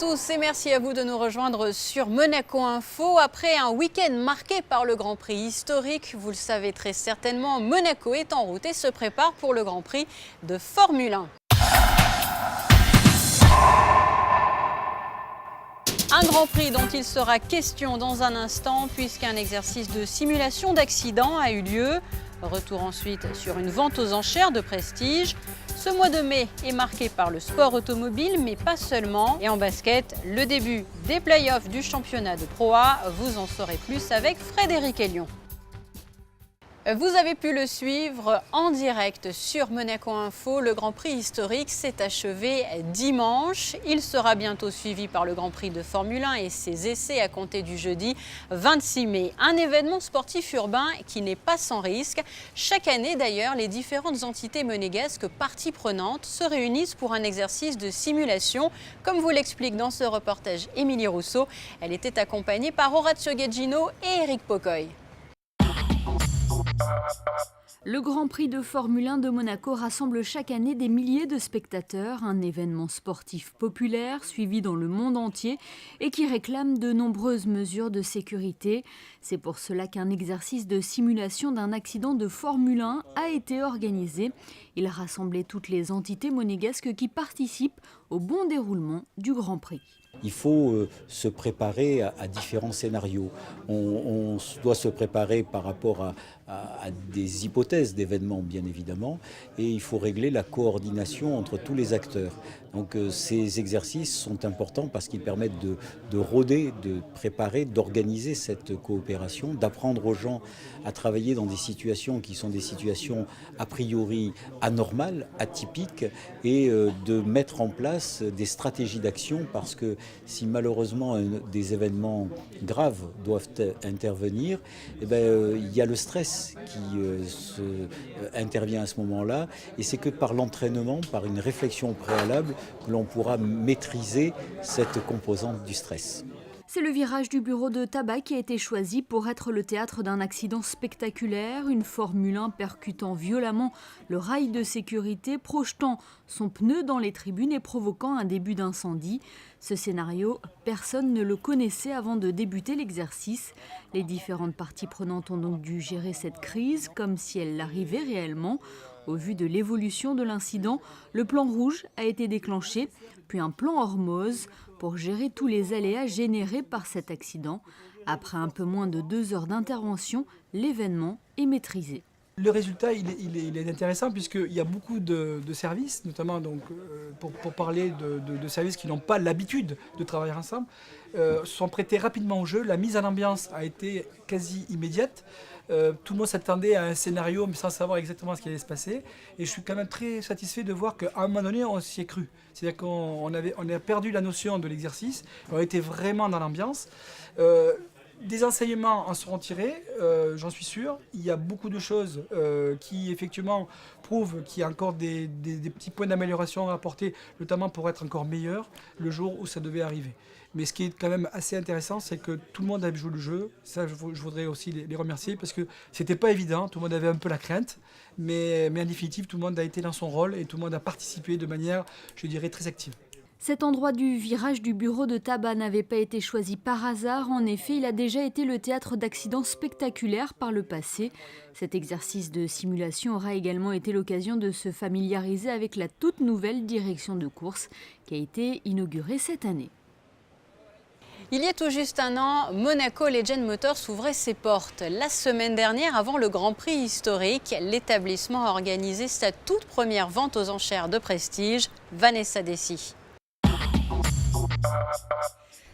tous et merci à vous de nous rejoindre sur Monaco Info. Après un week-end marqué par le Grand Prix historique, vous le savez très certainement, Monaco est en route et se prépare pour le Grand Prix de Formule 1. Un Grand Prix dont il sera question dans un instant puisqu'un exercice de simulation d'accident a eu lieu. Retour ensuite sur une vente aux enchères de prestige. Ce mois de mai est marqué par le sport automobile, mais pas seulement. Et en basket, le début des playoffs du championnat de Pro A. Vous en saurez plus avec Frédéric Elion. Vous avez pu le suivre en direct sur Monaco Info. Le Grand Prix historique s'est achevé dimanche. Il sera bientôt suivi par le Grand Prix de Formule 1 et ses essais à compter du jeudi 26 mai. Un événement sportif urbain qui n'est pas sans risque. Chaque année d'ailleurs, les différentes entités monégasques parties prenantes se réunissent pour un exercice de simulation. Comme vous l'explique dans ce reportage Émilie Rousseau, elle était accompagnée par Orazio Gaggino et Eric Pocoy. Le Grand Prix de Formule 1 de Monaco rassemble chaque année des milliers de spectateurs, un événement sportif populaire suivi dans le monde entier et qui réclame de nombreuses mesures de sécurité. C'est pour cela qu'un exercice de simulation d'un accident de Formule 1 a été organisé. Il rassemblait toutes les entités monégasques qui participent au bon déroulement du Grand Prix. Il faut se préparer à différents scénarios. On doit se préparer par rapport à des hypothèses d'événements, bien évidemment, et il faut régler la coordination entre tous les acteurs. Donc ces exercices sont importants parce qu'ils permettent de rôder, de préparer, d'organiser cette coopération, d'apprendre aux gens à travailler dans des situations qui sont des situations a priori anormales, atypiques, et de mettre en place des stratégies d'action parce que si malheureusement des événements graves doivent intervenir, eh bien, il y a le stress qui intervient à ce moment-là, et c'est que par l'entraînement, par une réflexion préalable, que l'on pourra maîtriser cette composante du stress. C'est le virage du bureau de tabac qui a été choisi pour être le théâtre d'un accident spectaculaire, une Formule 1 percutant violemment le rail de sécurité, projetant son pneu dans les tribunes et provoquant un début d'incendie. Ce scénario, personne ne le connaissait avant de débuter l'exercice. Les différentes parties prenantes ont donc dû gérer cette crise comme si elle arrivait réellement. Au vu de l'évolution de l'incident, le plan rouge a été déclenché, puis un plan Hormoz pour gérer tous les aléas générés par cet accident. Après un peu moins de 2 heures d'intervention, l'événement est maîtrisé. Le résultat, il est intéressant puisqu'il y a beaucoup de services, notamment donc, pour parler de services qui n'ont pas l'habitude de travailler ensemble, sont prêtés rapidement au jeu. La mise en ambiance a été quasi immédiate. Tout le monde s'attendait à un scénario mais sans savoir exactement ce qui allait se passer. Et je suis quand même très satisfait de voir qu'à un moment donné, on s'y est cru. C'est-à-dire qu'on a perdu la notion de l'exercice, on était vraiment dans l'ambiance. Des enseignements en seront tirés, j'en suis sûr. Il y a beaucoup de choses qui effectivement prouvent qu'il y a encore des petits points d'amélioration à apporter, notamment pour être encore meilleur le jour où ça devait arriver. Mais ce qui est quand même assez intéressant, c'est que tout le monde a joué le jeu. Ça, je voudrais aussi les remercier parce que c'était pas évident. Tout le monde avait un peu la crainte, mais en définitive, tout le monde a été dans son rôle et tout le monde a participé de manière, je dirais, très active. Cet endroit du virage du bureau de tabac n'avait pas été choisi par hasard. En effet, il a déjà été le théâtre d'accidents spectaculaires par le passé. Cet exercice de simulation aura également été l'occasion de se familiariser avec la toute nouvelle direction de course qui a été inaugurée cette année. Il y a tout juste un an, Monaco Legend Motors ouvrait ses portes. La semaine dernière, avant le Grand Prix historique, l'établissement a organisé sa toute première vente aux enchères de prestige. Vanessa Dessy.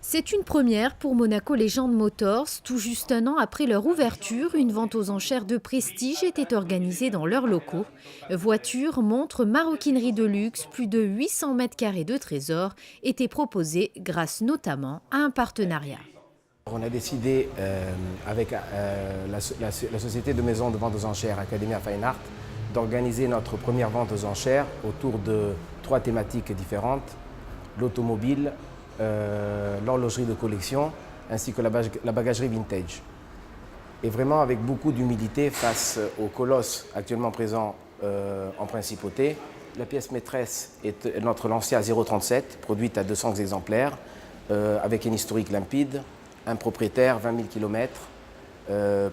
C'est une première pour Monaco Legend Motors. Tout juste un an après leur ouverture, une vente aux enchères de prestige était organisée dans leurs locaux. Voitures, montres, maroquinerie de luxe, plus de 800 mètres carrés de trésors étaient proposés grâce notamment à un partenariat. On a décidé avec la société de maison de vente aux enchères Academia Fine Art d'organiser notre première vente aux enchères autour de 3 thématiques différentes: l'automobile, l'horlogerie de collection ainsi que la bagagerie vintage. Et vraiment avec beaucoup d'humilité face au colosse actuellement présent en principauté. La pièce maîtresse est notre Lancia 037, produite à 200 exemplaires, avec un historique limpide, un propriétaire, 20 000 km.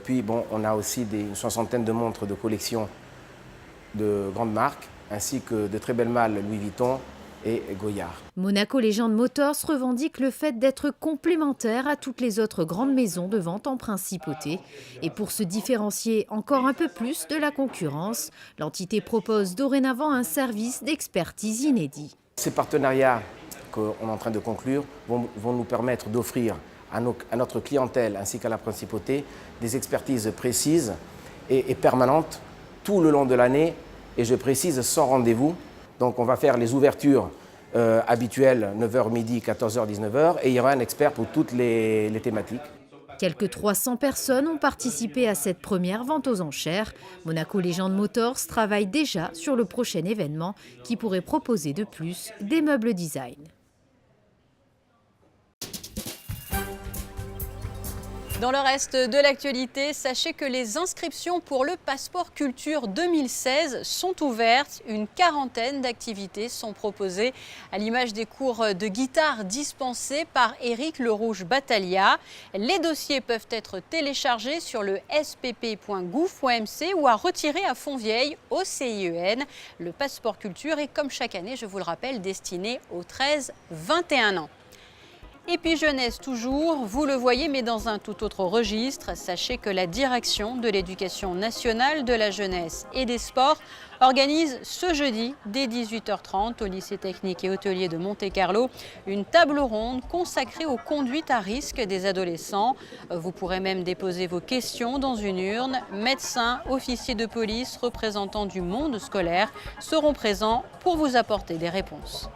Puis bon, on a aussi une soixantaine de montres de collection de grandes marques, ainsi que de très belles malles Louis Vuitton et Goyard. Monaco Legend Motors revendique le fait d'être complémentaire à toutes les autres grandes maisons de vente en principauté. Et pour se différencier encore un peu plus de la concurrence, l'entité propose dorénavant un service d'expertise inédit. Ces partenariats qu'on est en train de conclure vont nous permettre d'offrir à notre clientèle ainsi qu'à la principauté des expertises précises et permanentes tout le long de l'année, et je précise sans rendez-vous. Donc on va faire les ouvertures habituelles 9h midi, 14h, 19h, et il y aura un expert pour toutes les thématiques. Quelques 300 personnes ont participé à cette première vente aux enchères. Monaco Legend Motors travaille déjà sur le prochain événement qui pourrait proposer de plus des meubles design. Dans le reste de l'actualité, sachez que les inscriptions pour le Passeport Culture 2016 sont ouvertes. Une quarantaine d'activités sont proposées à l'image des cours de guitare dispensés par Éric Le Rouge Battaglia. Les dossiers peuvent être téléchargés sur le spp.gouv.mc ou à retirer à Fontvieille au CIEN. Le Passeport Culture est, comme chaque année, je vous le rappelle, destiné aux 13-21 ans. Et puis jeunesse toujours, vous le voyez, mais dans un tout autre registre. Sachez que la direction de l'éducation nationale, de la jeunesse et des sports organise ce jeudi, dès 18h30, au lycée technique et hôtelier de Monte-Carlo, une table ronde consacrée aux conduites à risque des adolescents. Vous pourrez même déposer vos questions dans une urne. Médecins, officiers de police, représentants du monde scolaire seront présents pour vous apporter des réponses.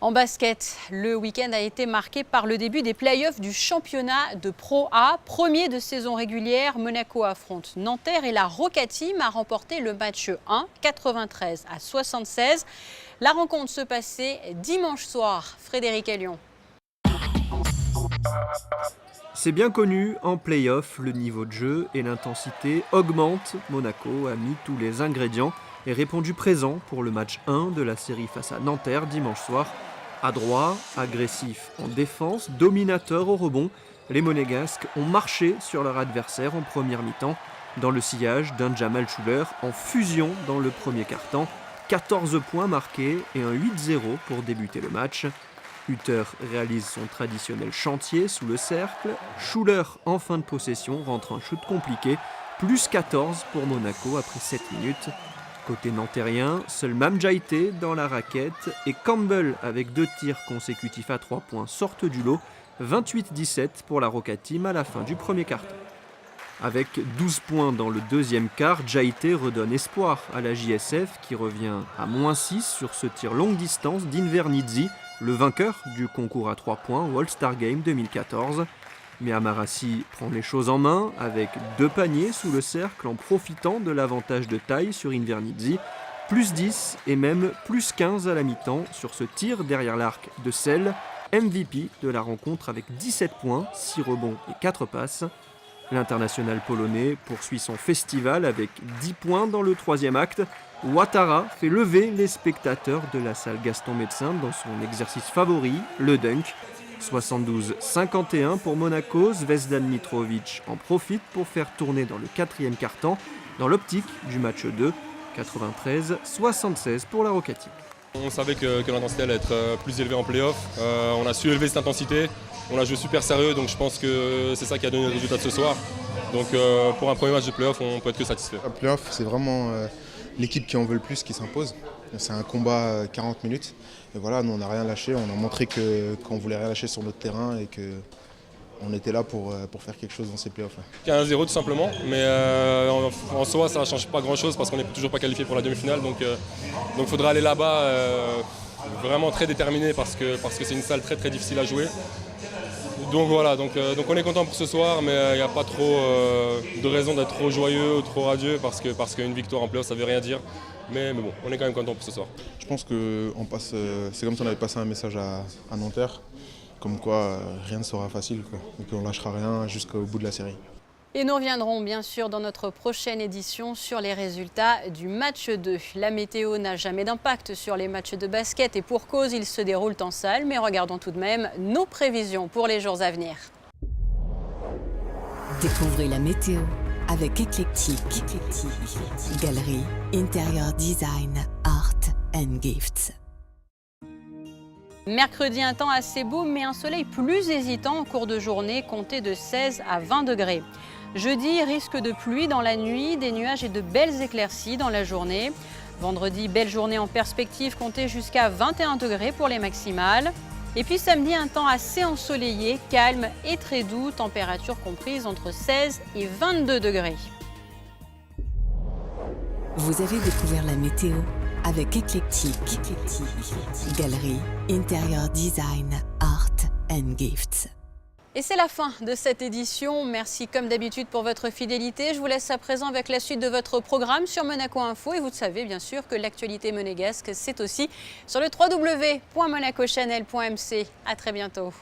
En basket, le week-end a été marqué par le début des play-offs du championnat de Pro A. Premier de saison régulière, Monaco affronte Nanterre et la Roca Team a remporté le match 1, 93-76. La rencontre se passait dimanche soir. Frédéric Elion. C'est bien connu, en play-off, le niveau de jeu et l'intensité augmentent. Monaco a mis tous les ingrédients et répondu présent pour le match 1 de la série face à Nanterre dimanche soir. Adroit, agressif en défense, dominateur au rebond, les Monégasques ont marché sur leur adversaire en première mi-temps dans le sillage d'un Jamal Schuller en fusion dans le premier quart-temps. 14 points marqués et un 8-0 pour débuter le match. Hutter réalise son traditionnel chantier sous le cercle. Schuller en fin de possession rentre un shoot compliqué. Plus 14 pour Monaco après 7 minutes. Côté nantérien, seul Mame Diaité dans la raquette et Campbell avec 2 tirs consécutifs à 3 points sortent du lot. 28-17 pour la Roca Team à la fin du premier quart-temps. Avec 12 points dans le deuxième quart, Diaité redonne espoir à la JSF qui revient à -6 sur ce tir longue distance d'Invernizzi, le vainqueur du concours à 3 points au All-Star Game 2014. Mais Amarassi prend les choses en main avec 2 paniers sous le cercle en profitant de l'avantage de taille sur Invernizzi. Plus 10 et même plus 15 à la mi-temps sur ce tir derrière l'arc de Selle, MVP de la rencontre avec 17 points, 6 rebonds et 4 passes. L'international polonais poursuit son festival avec 10 points dans le troisième acte. Ouattara fait lever les spectateurs de la salle Gaston Médecin dans son exercice favori, le dunk. 72-51 pour Monaco, Zvezdan Mitrovic en profite pour faire tourner dans le quatrième quart-temps dans l'optique du match 2, 93-76 pour la Roca Team. On savait que l'intensité allait être plus élevée en play-off, on a su élever cette intensité, on a joué super sérieux, donc je pense que c'est ça qui a donné le résultat de ce soir. Donc pour un premier match de play-off, on peut être que satisfait. Un play-off, c'est vraiment l'équipe qui en veut le plus qui s'impose. C'est un combat 40 minutes. Et voilà, nous on n'a rien lâché, on a montré qu'on voulait rien lâcher sur notre terrain et qu'on était là pour faire quelque chose dans ces playoffs. 15-0 tout simplement, mais en soi ça ne change pas grand chose parce qu'on n'est toujours pas qualifié pour la demi-finale. Donc il faudra aller là-bas vraiment très déterminé parce que c'est une salle très très difficile à jouer. Donc voilà, donc on est content pour ce soir, mais il n'y a pas trop de raison d'être trop joyeux ou trop radieux parce qu'une victoire en play-off ça ne veut rien dire. Mais bon, on est quand même content pour ce soir. Je pense que c'est comme si on avait passé un message à Nanterre, comme quoi rien ne sera facile, quoi. Donc on ne lâchera rien jusqu'au bout de la série. Et nous reviendrons bien sûr dans notre prochaine édition sur les résultats du match 2. La météo n'a jamais d'impact sur les matchs de basket et pour cause, ils se déroulent en salle. Mais regardons tout de même nos prévisions pour les jours à venir. Découvrez la météo avec Eclectic. Galerie, Interior Design, Art and Gifts. Mercredi, un temps assez beau, mais un soleil plus hésitant en cours de journée, compté de 16 à 20 degrés. Jeudi, risque de pluie dans la nuit, des nuages et de belles éclaircies dans la journée. Vendredi, belle journée en perspective, comptée jusqu'à 21 degrés pour les maximales. Et puis samedi, un temps assez ensoleillé, calme et très doux, température comprise entre 16 et 22 degrés. Vous avez découvert la météo avec Eclectic. Galerie, Interior Design, Art and Gifts. Et c'est la fin de cette édition. Merci comme d'habitude pour votre fidélité. Je vous laisse à présent avec la suite de votre programme sur Monaco Info. Et vous savez bien sûr que l'actualité monégasque, c'est aussi sur le www.monacochanel.mc. À très bientôt.